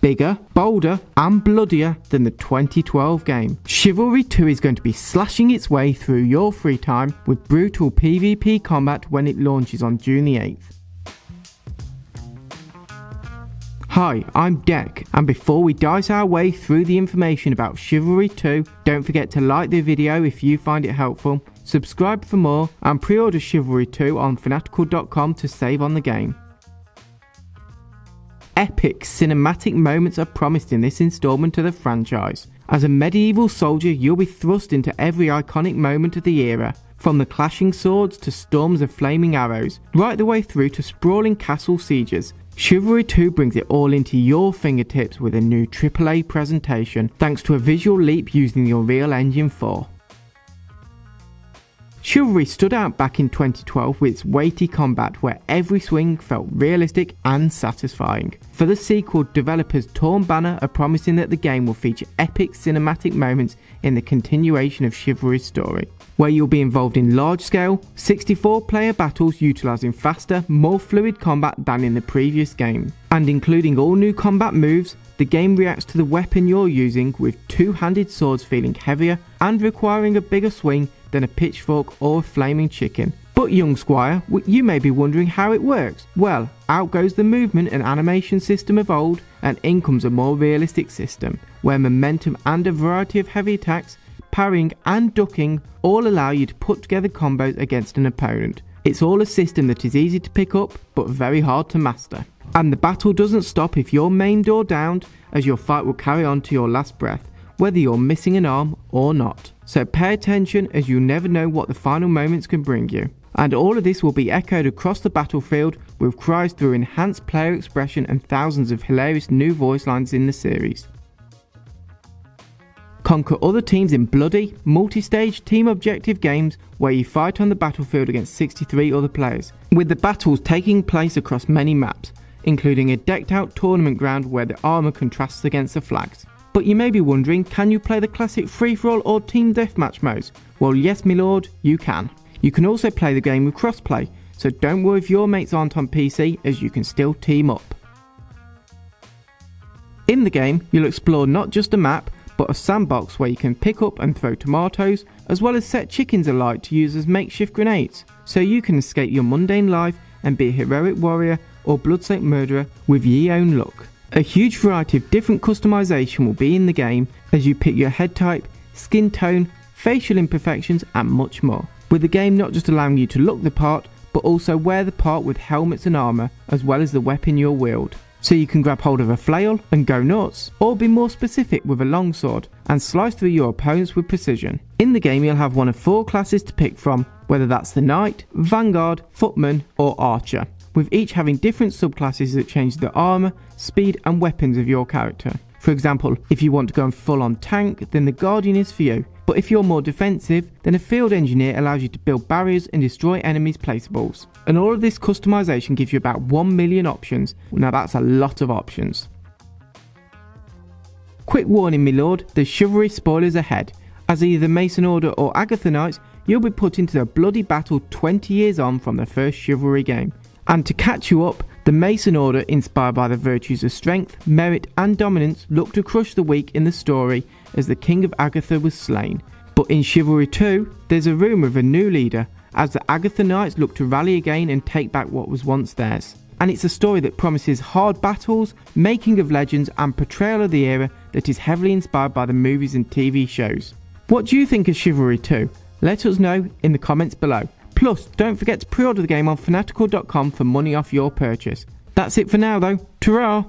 bigger, bolder, and bloodier than the 2012 game. Chivalry 2 is going to be slashing its way through your free time with brutal PvP combat when it launches on June the 8th. Hi, I'm Deck, and before we dice our way through the information about Chivalry 2, don't forget to like the video if you find it helpful, subscribe for more, and pre-order Chivalry 2 on Fanatical.com to save on the game. Epic cinematic moments are promised in this installment of the franchise. As a medieval soldier, you'll be thrust into every iconic moment of the era, from the clashing swords to storms of flaming arrows, right the way through to sprawling castle sieges. Chivalry 2 brings it all into your fingertips with a new AAA presentation, thanks to a visual leap using the Unreal Engine 4. Chivalry stood out back in 2012 with its weighty combat where every swing felt realistic and satisfying. For the sequel, developers Torn Banner are promising that the game will feature epic cinematic moments in the continuation of Chivalry's story, where you'll be involved in large-scale, 64-player battles utilising faster, more fluid combat than in the previous game. And including all new combat moves, the game reacts to the weapon you're using, with two-handed swords feeling heavier and requiring a bigger swing than a pitchfork or a flaming chicken. But young squire, you may be wondering how it works. Well, out goes the movement and animation system of old, and in comes a more realistic system, where momentum and a variety of heavy attacks, parrying and ducking all allow you to put together combos against an opponent. It's all a system that is easy to pick up, but very hard to master. And the battle doesn't stop if you're maimed or downed, as your fight will carry on to your last breath, whether you're missing an arm or not. So pay attention, as you never know what the final moments can bring you. And all of this will be echoed across the battlefield with cries through enhanced player expression and thousands of hilarious new voice lines in the series. Conquer other teams in bloody, multi-stage team objective games where you fight on the battlefield against 63 other players, with the battles taking place across many maps, including a decked out tournament ground where the armour contrasts against the flags. But you may be wondering, can you play the classic free-for-all or team deathmatch modes? Well, yes Milord, you can. You can also play the game with crossplay, so don't worry if your mates aren't on PC, as you can still team up. In the game, you'll explore not just a map, but a sandbox where you can pick up and throw tomatoes, as well as set chickens alight to use as makeshift grenades, so you can escape your mundane life and be a heroic warrior or bloodsoaked murderer with ye own luck. A huge variety of different customization will be in the game as you pick your head type, skin tone, facial imperfections and much more, with the game not just allowing you to look the part, but also wear the part with helmets and armour, as well as the weapon you'll wield. So you can grab hold of a flail and go nuts, or be more specific with a longsword and slice through your opponents with precision. In the game you'll have one of 4 classes to pick from, whether that's the Knight, Vanguard, Footman or Archer, with each having different subclasses that change the armour, speed and weapons of your character. For example, if you want to go full on tank, then the Guardian is for you, but if you're more defensive, then a Field Engineer allows you to build barriers and destroy enemies' placeables. And all of this customization gives you about 1 million options. Now that's a lot of options. Quick warning Milord, there's Chivalry spoilers ahead, as either Mason Order or Agatha Knights, you'll be put into a bloody battle 20 years on from the first Chivalry game. And to catch you up, the Mason Order, inspired by the virtues of strength, merit and dominance, look to crush the weak in the story as the King of Agatha was slain. But in Chivalry 2, there's a rumour of a new leader, as the Agatha Knights look to rally again and take back what was once theirs. And it's a story that promises hard battles, making of legends and portrayal of the era that is heavily inspired by the movies and TV shows. What do you think of Chivalry 2? Let us know in the comments below. Plus, don't forget to pre-order the game on Fanatical.com for money off your purchase. That's it for now though. Ta-ra!